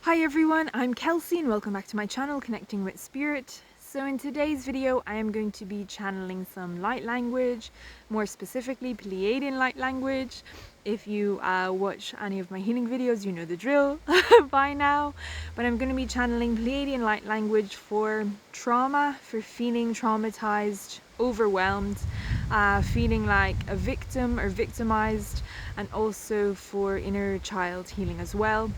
Hi everyone, I'm Kelsey and welcome back to my channel, Connecting with Spirit. So in today's video, I am going to be channeling some light language, more specifically Pleiadian light language. If you watch any of my healing videos, you know the drill by now. But I'm going to be channeling Pleiadian light language for trauma, for feeling traumatized, overwhelmed, feeling like a victim or victimized, and also for inner child healing as well.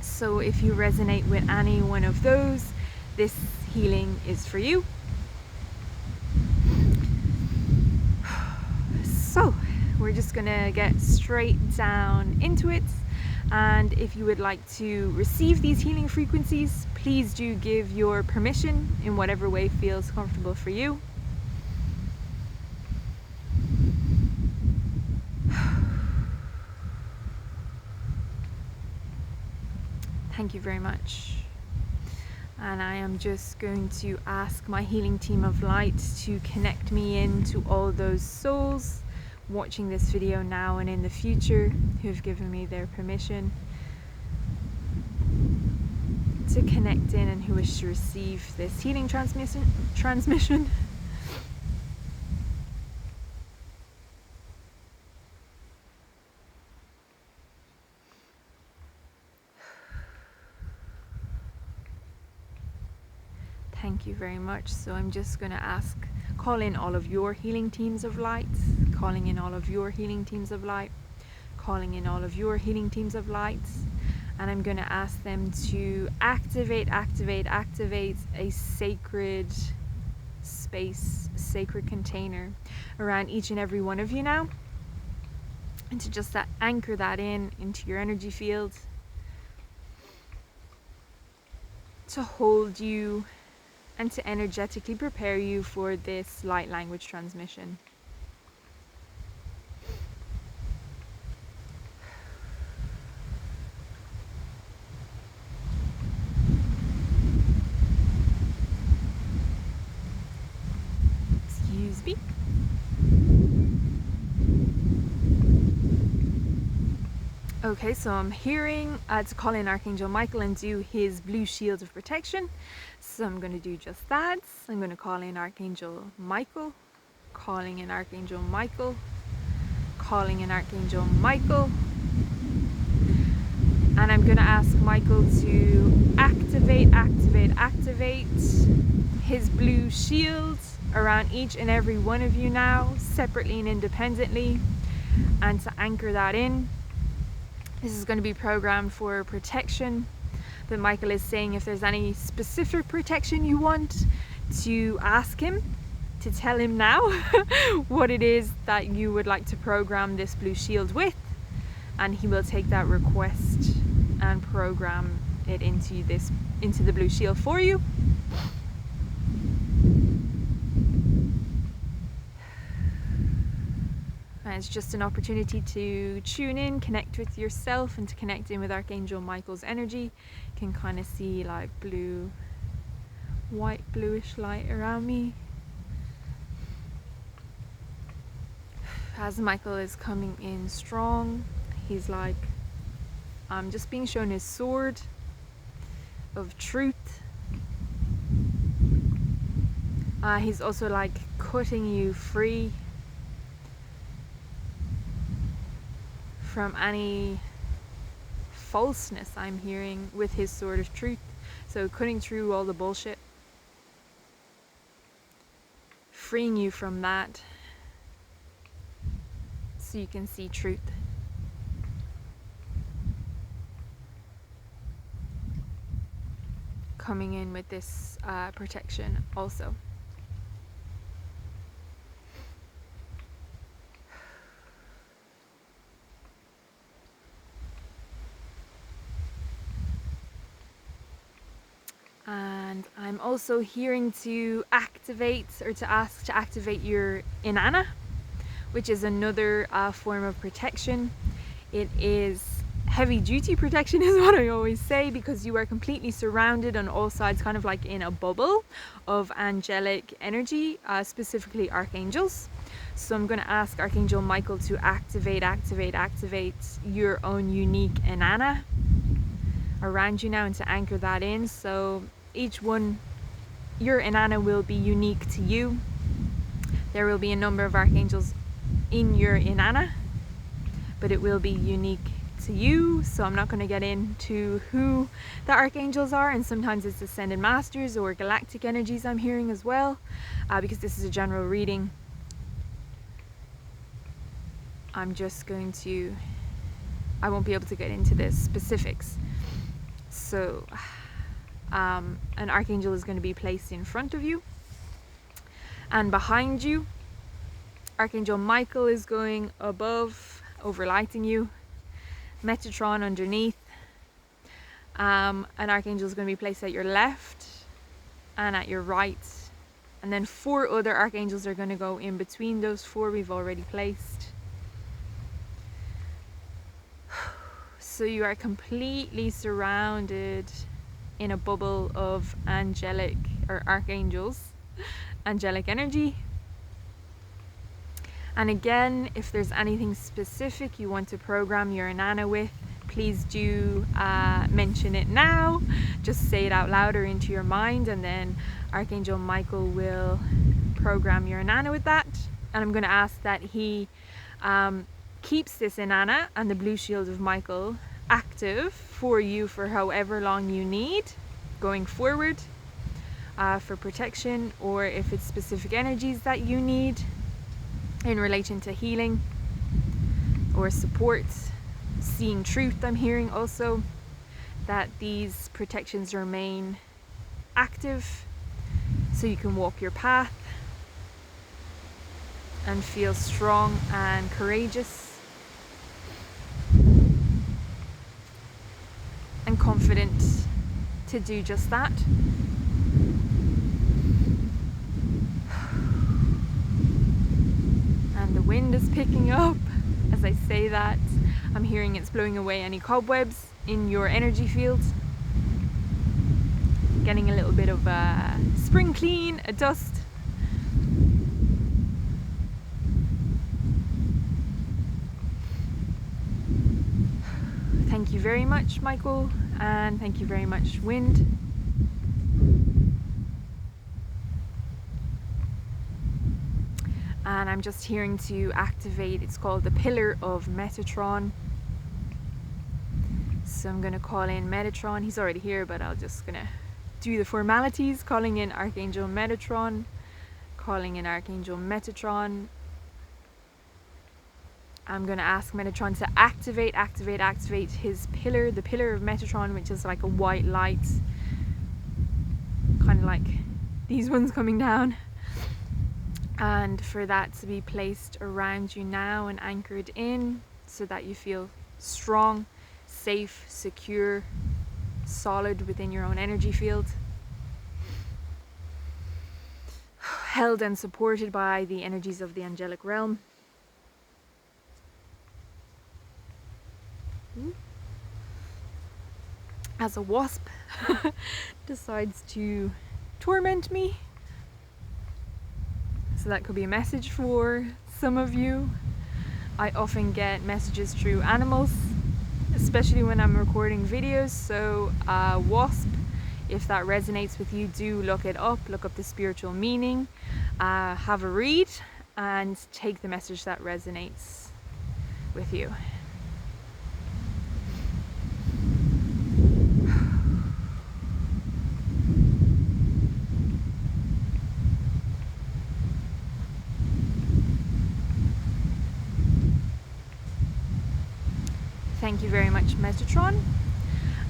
So if you resonate with any one of those, this healing is for you. So we're just gonna get straight down into it. And if you would like to receive these healing frequencies, please do give your permission in whatever way feels comfortable for you. Thank you very much. And I am just going to ask my healing team of light to connect me into all those souls watching this video now and in the future who have given me their permission to connect in and who wish to receive this healing transmission. Thank you very much. So I'm just going to call in all of your healing teams of light, calling in all of your healing teams of light, calling in all of your healing teams of light, and I'm going to ask them to activate a sacred space, sacred container around each and every one of you now, and to just anchor that into your energy field, to hold you and to energetically prepare you for this light language transmission. Excuse me. Okay, so I'm hearing to call in Archangel Michael and do his blue shield of protection. So I'm going to do just that. I'm going to call in Archangel Michael, calling in Archangel Michael, calling in Archangel Michael. And I'm going to ask Michael to activate his blue shield around each and every one of you now, separately and independently, and to anchor that in. This is going to be programmed for protection, but Michael is saying if there's any specific protection you want, to ask him, to tell him now what it is that you would like to program this blue shield with, and he will take that request and program it into the blue shield for you. And it's just an opportunity to tune in, connect with yourself, and to connect in with Archangel Michael's energy. You can kind of see like white bluish light around me. As Michael is coming in strong, he's like, I'm just being shown his sword of truth. He's also like cutting you free from any falseness I'm hearing with his sword of truth. So cutting through all the bullshit, freeing you from that so you can see truth. Coming in with this protection also. And I'm also hearing to activate, or to ask to activate your Inanna, which is another form of protection. It is heavy duty protection is what I always say, because you are completely surrounded on all sides, kind of like in a bubble of angelic energy, specifically archangels. So I'm going to ask Archangel Michael to activate your own unique Inanna, around you now and to anchor that in. So each one, your Inanna will be unique to you. There will be a number of archangels in your Inanna, but it will be unique to you. So I'm not going to get into who the archangels are, and sometimes it's ascended masters or galactic energies I'm hearing as well, because this is a general reading. I won't be able to get into the specifics. So an archangel is going to be placed in front of you, and behind you Archangel Michael is going above, overlighting you. Metatron underneath. An archangel is going to be placed at your left and at your right, and then 4 other archangels are going to go in between those 4 we've already placed. So you are completely surrounded in a bubble of angelic or archangels, angelic energy. And again, if there's anything specific you want to program your Inanna with, please do mention it now. Just say it out loud or into your mind, and then Archangel Michael will program your Inanna with that. And I'm going to ask that he keeps this Inanna and the blue shield of Michael active for you for however long you need going forward, for protection, or if it's specific energies that you need in relation to healing or support, seeing truth. I'm hearing also that these protections remain active so you can walk your path and feel strong and courageous and confident to do just that. And the wind is picking up as I say that. I'm hearing it's blowing away any cobwebs in your energy field. Getting a little bit of a spring clean, a dust. Thank you very much, Michael, and thank you very much, Wind. And I'm just hearing to activate, it's called the Pillar of Metatron. So I'm going to call in Metatron. He's already here, but I'm just going to do the formalities. Calling in Archangel Metatron. Calling in Archangel Metatron. I'm going to ask Metatron to activate his pillar, the Pillar of Metatron, which is like a white light. Kind of like these ones coming down. And for that to be placed around you now and anchored in so that you feel strong, safe, secure, solid within your own energy field. Held and supported by the energies of the angelic realm. As a wasp decides to torment me. So that could be a message for some of you. I often get messages through animals, especially when I'm recording videos. So wasp, if that resonates with you, do look it up, look up the spiritual meaning, have a read, and take the message that resonates with you. Thank you very much, Metatron.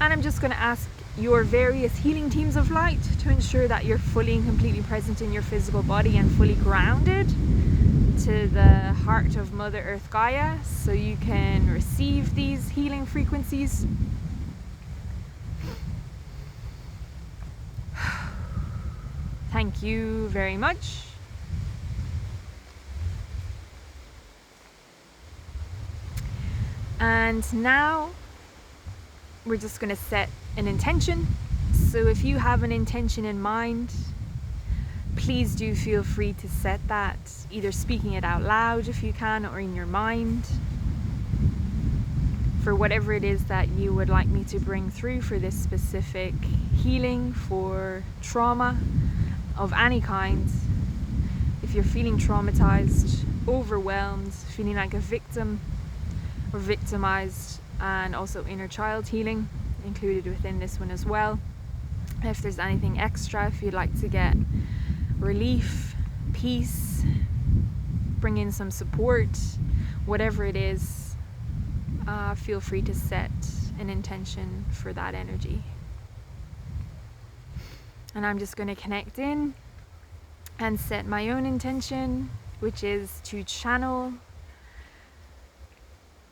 And I'm just going to ask your various healing teams of light to ensure that you're fully and completely present in your physical body and fully grounded to the heart of Mother Earth Gaia, so you can receive these healing frequencies. Thank you very much. And now we're just going to set an intention. So if you have an intention in mind, please do feel free to set that, either speaking it out loud if you can, or in your mind. for whatever it is that you would like me to bring through for this specific healing for trauma of any kind. If you're feeling traumatized, overwhelmed, feeling like a victim or victimized, and also inner child healing included within this one as well. If there's anything extra, if you'd like to get relief, peace, bring in some support, whatever it is, feel free to set an intention for that energy. And I'm just going to connect in and set my own intention, which is to channel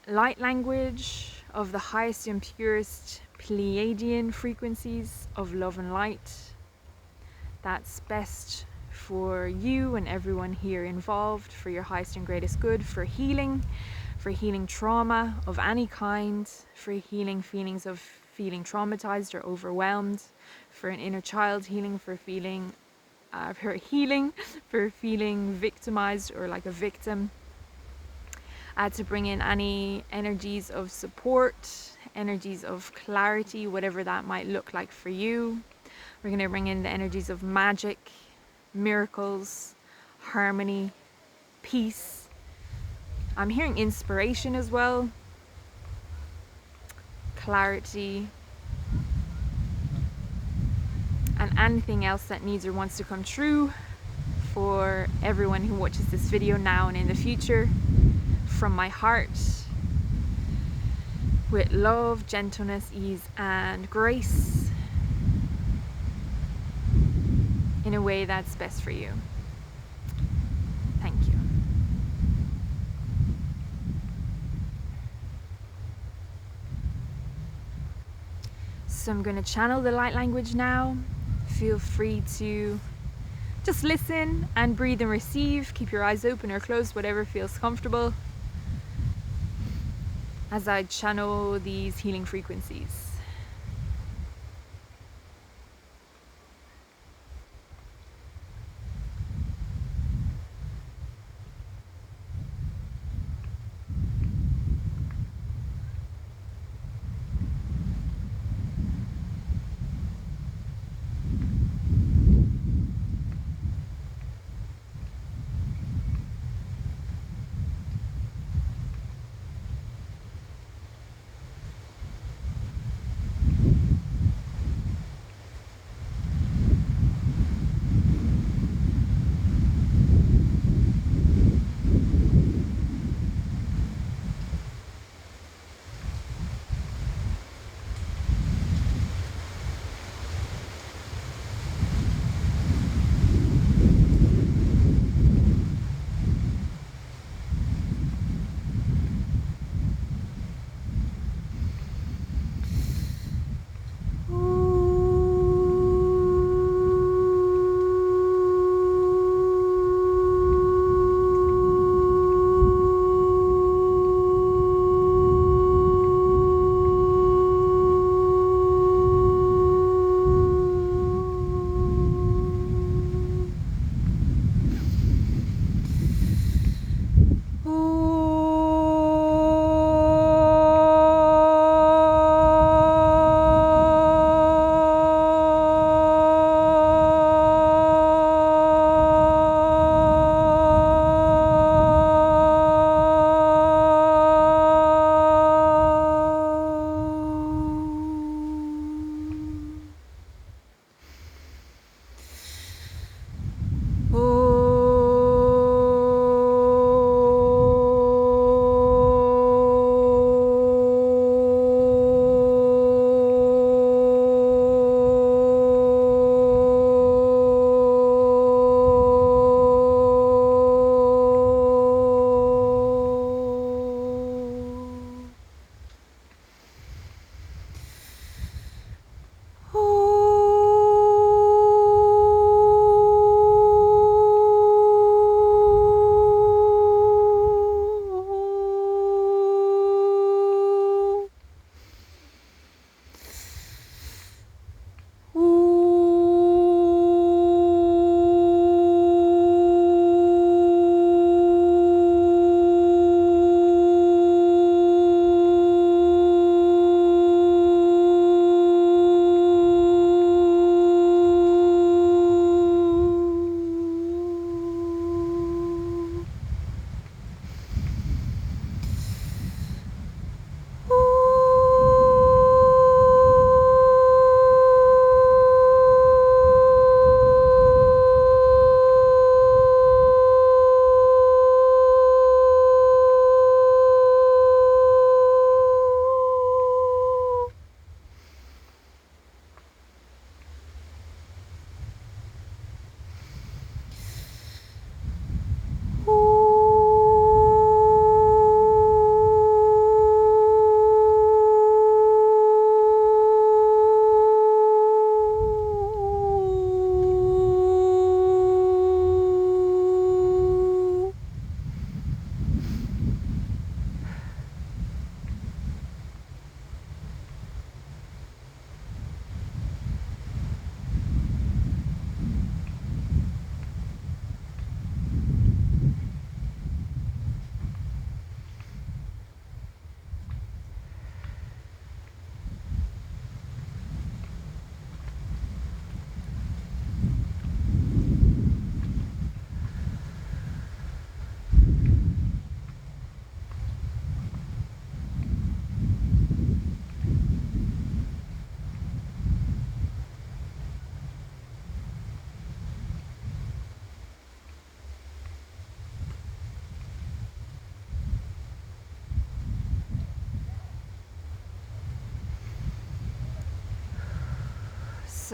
light language of the highest and purest Pleiadian frequencies of love and light. That's best for you and everyone here involved, for your highest and greatest good, for healing trauma of any kind, for healing feelings of feeling traumatized or overwhelmed, for an inner child healing, for feeling victimized or like a victim. To bring in any energies of support, energies of clarity, whatever that might look like for you. We're going to bring in the energies of magic, miracles, harmony, peace. I'm hearing inspiration as well, clarity, and anything else that needs or wants to come true for everyone who watches this video now and in the future. From my heart, with love, gentleness, ease, and grace, in a way that's best for you. Thank you. So I'm going to channel the light language now. Feel free to just listen and breathe and receive. Keep your eyes open or closed, whatever feels comfortable, as I channel these healing frequencies.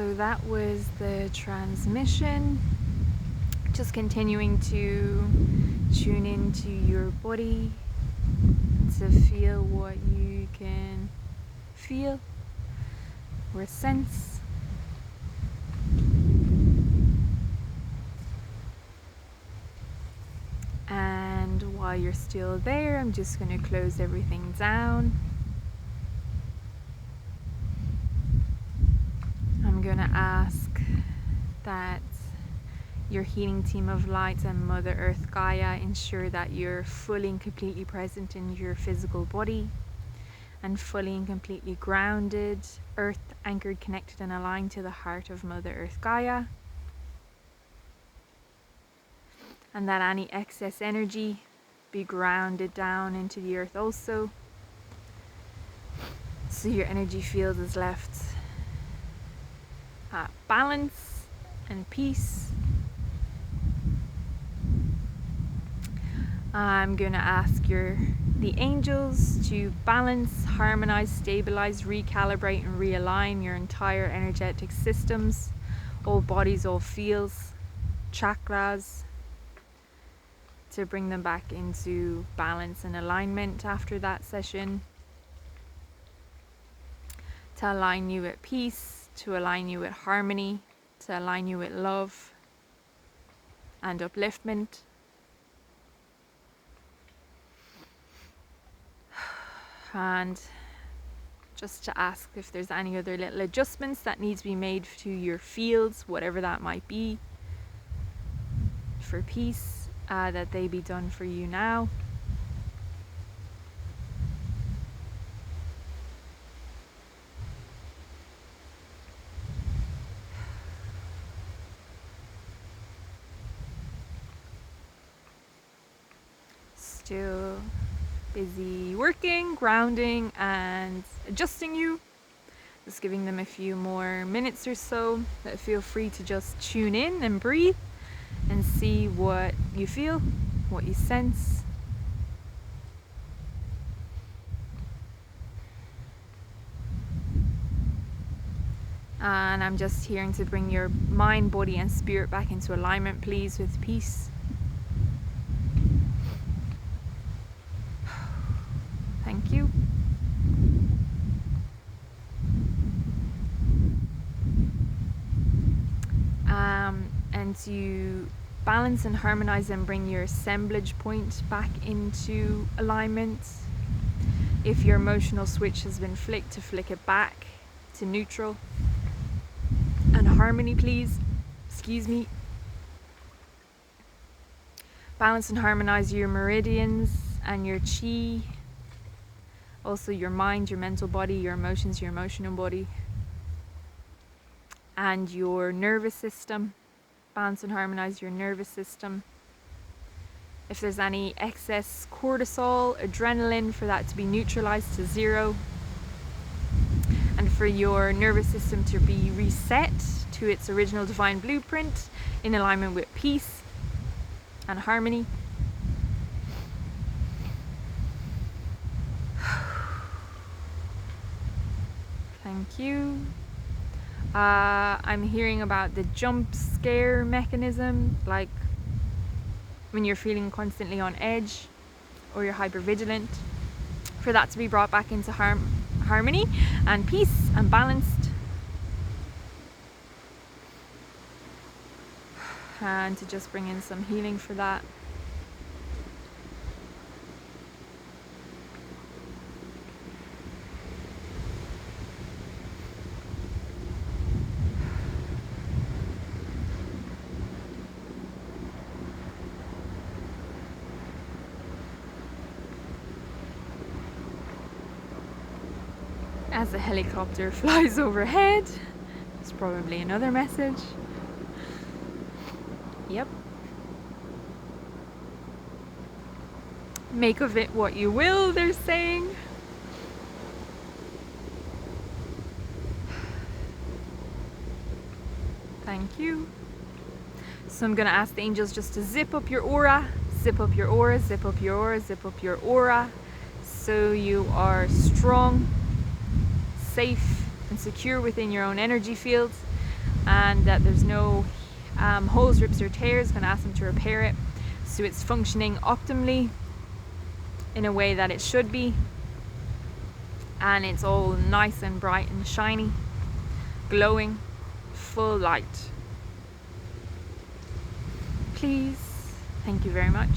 So that was the transmission. Just continuing to tune into your body to feel what you can feel or sense. And while you're still there, I'm just going to close everything down. I'm going to ask that your healing team of light and Mother Earth Gaia ensure that you're fully and completely present in your physical body and fully and completely grounded, earth anchored, connected and aligned to the heart of Mother Earth Gaia. And that any excess energy be grounded down into the earth also. So your energy field is left at balance and peace. I'm going to ask the angels to balance, harmonize, stabilize, recalibrate and realign your entire energetic systems, all bodies, all fields, chakras, to bring them back into balance and alignment after that session, to align you with peace, to align you with harmony, to align you with love and upliftment. And just to ask if there's any other little adjustments that need to be made to your fields, whatever that might be, for peace, that they be done for you now. Still busy working, grounding and adjusting you. Just giving them a few more minutes or so. But feel free to just tune in and breathe and see what you feel, what you sense. And I'm just here to bring your mind, body and spirit back into alignment, please, with peace. Thank you. And to balance and harmonize and bring your assemblage point back into alignment. If your emotional switch has been flicked, to flick it back to neutral and harmony, please. Excuse me. Balance and harmonize your meridians and your chi. Also your mind, your mental body, your emotions, your emotional body. And your nervous system. Balance and harmonize your nervous system. If there's any excess cortisol, adrenaline, for that to be neutralized to zero. And for your nervous system to be reset to its original divine blueprint in alignment with peace and harmony. Thank you. I'm hearing about the jump scare mechanism, like when you're feeling constantly on edge or you're hypervigilant, for that to be brought back into harmony and peace and balanced, and to just bring in some healing for that. As a helicopter flies overhead, it's probably another message. Yep. Make of it what you will, they're saying. Thank you. So I'm gonna ask the angels just to zip up your aura, zip up your aura, zip up your aura, zip up your aura, so you are strong, safe and secure within your own energy fields, and that there's no holes, rips or tears. Going to ask them to repair it so it's functioning optimally in a way that it should be, and it's all nice and bright and shiny, glowing, full light. Please, thank you very much.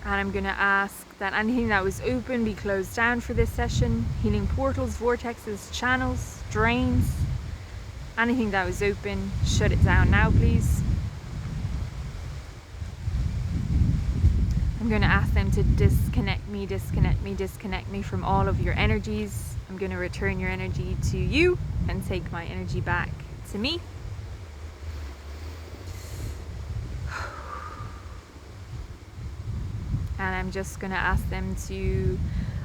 And I'm going to ask that anything that was open be closed down for this session. Healing portals, vortexes, channels, drains, anything that was open, shut it down now, please. I'm going to ask them to disconnect me from all of your energies. I'm going to return your energy to you and take my energy back to me. And I'm just going to ask them to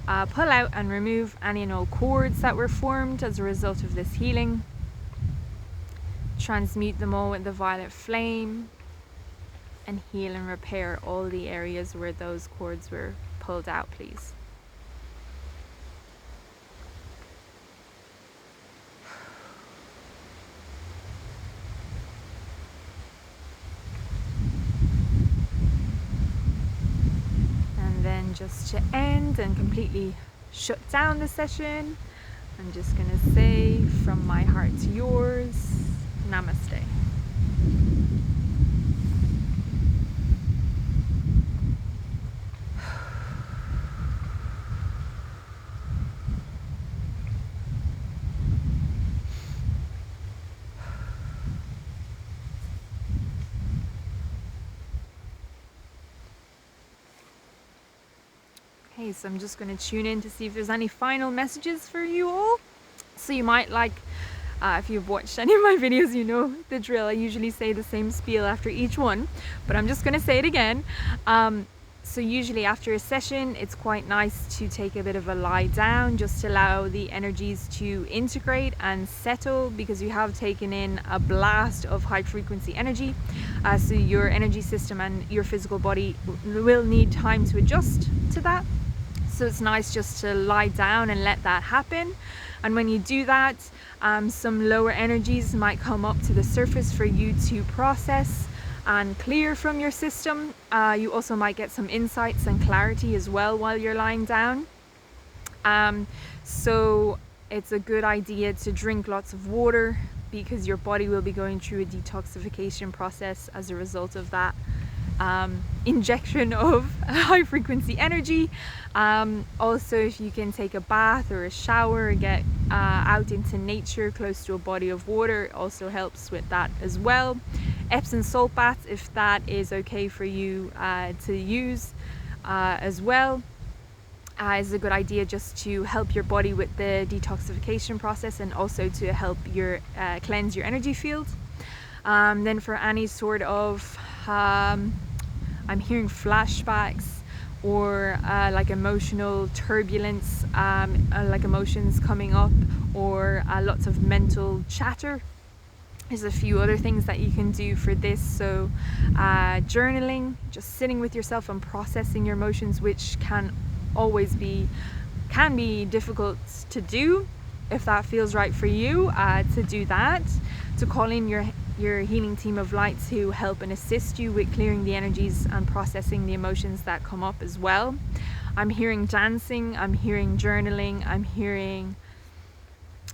pull out and remove any and all cords that were formed as a result of this healing. Transmute them all with the violet flame and heal and repair all the areas where those cords were pulled out, please. Just to end and completely shut down the session, I'm just going to say from my heart to yours, Namaste. Okay, so I'm just going to tune in to see if there's any final messages for you all. So you might like, if you've watched any of my videos, you know the drill. I usually say the same spiel after each one, but I'm just going to say it again. So usually after a session, it's quite nice to take a bit of a lie down, just to allow the energies to integrate and settle, because you have taken in a blast of high frequency energy. So your energy system and your physical body will need time to adjust to that. So it's nice just to lie down and let that happen. And when you do that, some lower energies might come up to the surface for you to process and clear from your system. You also might get some insights and clarity as well while you're lying down. So it's a good idea to drink lots of water, because your body will be going through a detoxification process as a result of that injection of high frequency energy. Also, if you can take a bath or a shower, get out into nature close to a body of water, it also helps with that as well. Epsom salt baths, if that is okay for you to use as well, is a good idea, just to help your body with the detoxification process and also to help your cleanse your energy field. Then for any sort of I'm hearing flashbacks or like emotional turbulence, like emotions coming up, or lots of mental chatter. There's a few other things that you can do for this. So journaling, just sitting with yourself and processing your emotions, which can be difficult to do. If that feels right for you, to do that, to call in your healing team of light to help and assist you with clearing the energies and processing the emotions that come up as well. I'm hearing dancing, I'm hearing journaling, I'm hearing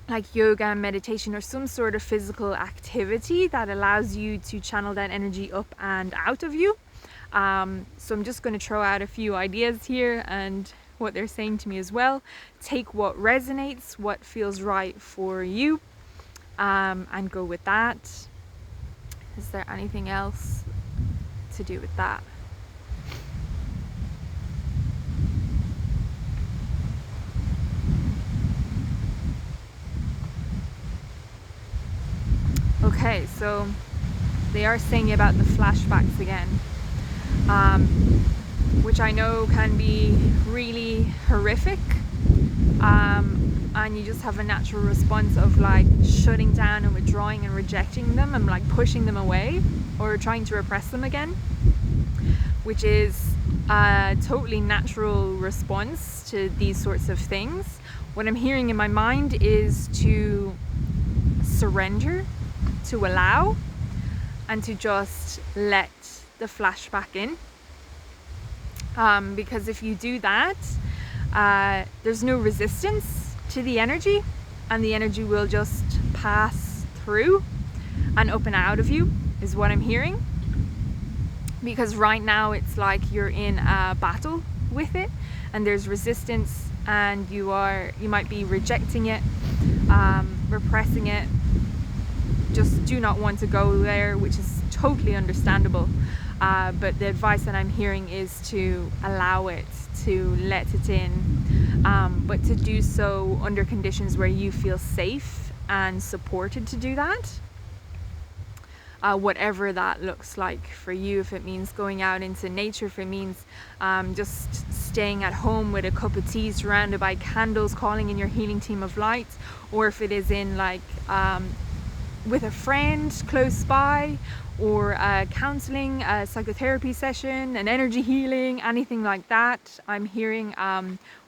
like yoga and meditation, or some sort of physical activity that allows you to channel that energy up and out of you. So I'm just going to throw out a few ideas here and what they're saying to me as well. Take what resonates, what feels right for you, and go with that. Is there anything else to do with that? Okay, so they are saying about the flashbacks again, which I know can be really horrific, and you just have a natural response of like shutting down and withdrawing and rejecting them and like pushing them away or trying to repress them again, which is a totally natural response to these sorts of things. What I'm hearing in my mind is to surrender, to allow, and to just let the flashback in. Because if you do that, there's no resistance to the energy, and the energy will just pass through and up and out of you, is what I'm hearing. Because right now it's like you're in a battle with it, and there's resistance, and you might be rejecting it, repressing it, just do not want to go there, which is totally understandable. But the advice that I'm hearing is to allow it, to let it in, but to do so under conditions where you feel safe and supported to do that. Whatever that looks like for you. If it means going out into nature, if it means just staying at home with a cup of tea surrounded by candles, calling in your healing team of light, or if it is in like with a friend close by, or counseling, a psychotherapy session, an energy healing, anything like that. I'm hearing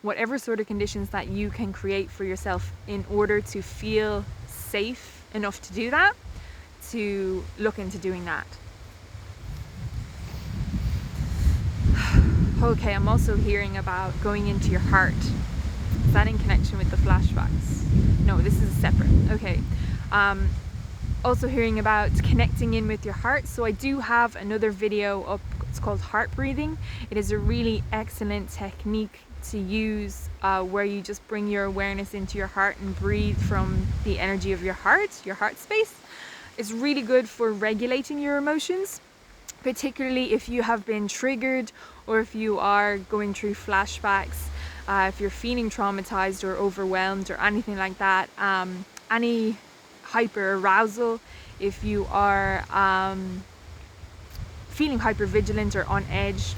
whatever sort of conditions that you can create for yourself in order to feel safe enough to do that, to look into doing that. Okay, I'm also hearing about going into your heart. Is that in connection with the flashbacks? No, this is separate. Okay. Also hearing about connecting in with your heart. So I do have another video up. It's called heart breathing. It is a really excellent technique to use where you just bring your awareness into your heart and breathe from the energy of your heart space. It's really good for regulating your emotions, particularly if you have been triggered, or if you are going through flashbacks, if you're feeling traumatized or overwhelmed or anything like that, any hyper arousal, if you are feeling hyper vigilant or on edge,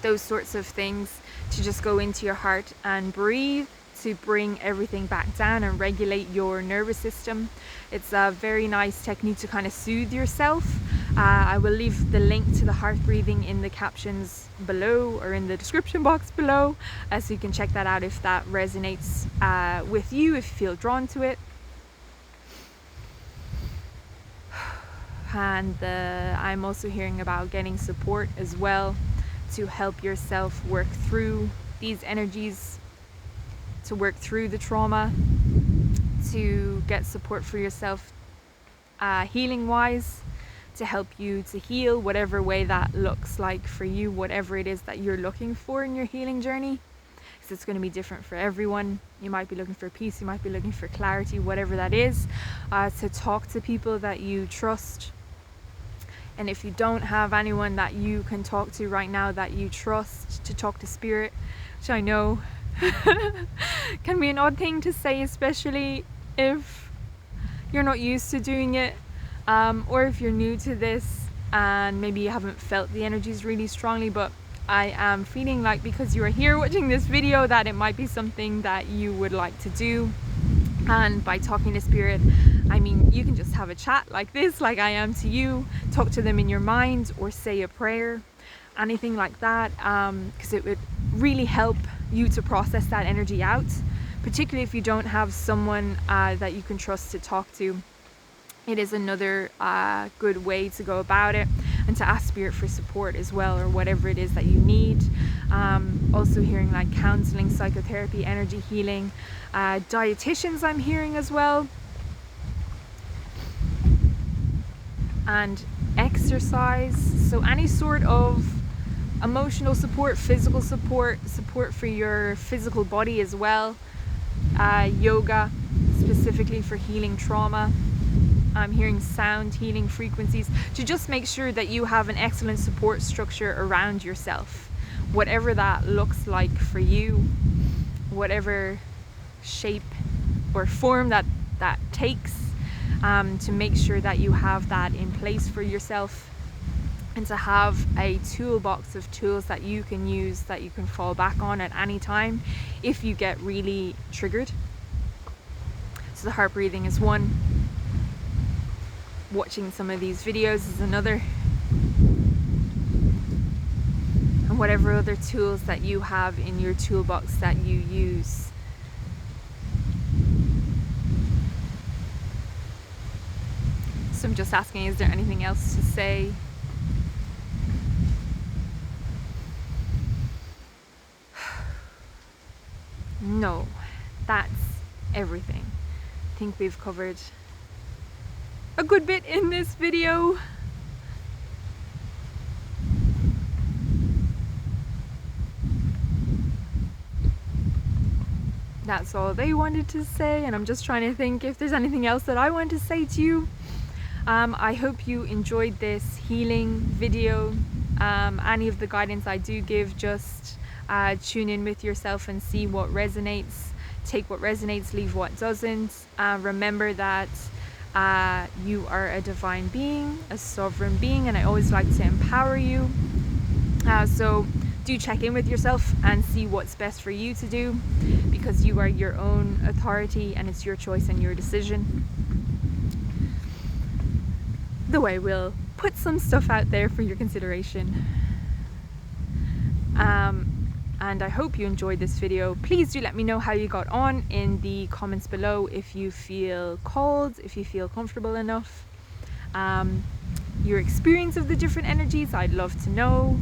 those sorts of things, to just go into your heart and breathe, to bring everything back down and regulate your nervous system. It's a very nice technique to kind of soothe yourself. I will leave the link to the heart breathing in the captions below, or in the description box below, so you can check that out if that resonates with you, if you feel drawn to it. And I'm also hearing about getting support as well, to help yourself work through these energies, to work through the trauma, to get support for yourself healing wise, to help you to heal, whatever way that looks like for you, whatever it is that you're looking for in your healing journey, because it's going to be different for everyone. You might be looking for peace, you might be looking for clarity, whatever that is. To talk to people that you trust. And if you don't have anyone that you can talk to right now that you trust, to talk to spirit, which I know can be an odd thing to say, especially if you're not used to doing it, or if you're new to this and maybe you haven't felt the energies really strongly. But I am feeling like, because you are here watching this video, that it might be something that you would like to do. And by talking to spirit, I mean you can just have a chat like this, like I am to you, talk to them in your mind, or say a prayer, anything like that, because it would really help you to process that energy out, particularly if you don't have someone that you can trust to talk to. It is another good way to go about it, and to ask spirit for support as well, or whatever it is that you need. Also hearing like counseling, psychotherapy, energy healing, dietitians I'm hearing as well, and exercise. So any sort of emotional support, physical support for your physical body as well. Yoga, specifically for healing trauma. I'm hearing sound healing frequencies, to just make sure that you have an excellent support structure around yourself, whatever that looks like for you, whatever shape or form that takes, to make sure that you have that in place for yourself, and to have a toolbox of tools that you can use, that you can fall back on at any time if you get really triggered. So the heart breathing is one. Watching some of these videos is another. And whatever other tools that you have in your toolbox that you use. So I'm just asking, is there anything else to say? No, that's everything. I think we've covered a good bit in this video. That's all they wanted to say, and I'm just trying to think if there's anything else that I want to say to you. I hope you enjoyed this healing video. Any of the guidance I do give, just tune in with yourself and see what resonates. Take what resonates, leave what doesn't. Remember that you are a divine being, a sovereign being, and I always like to empower you. So do check in with yourself and see what's best for you to do, because you are your own authority and it's your choice and your decision. Though I will put some stuff out there for your consideration. And I hope you enjoyed this video. Please do let me know how you got on in the comments below, if you feel called, if you feel comfortable enough. Your experience of the different energies, I'd love to know.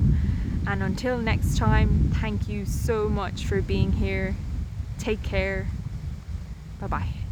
And until next time, thank you so much for being here. Take care. Bye bye.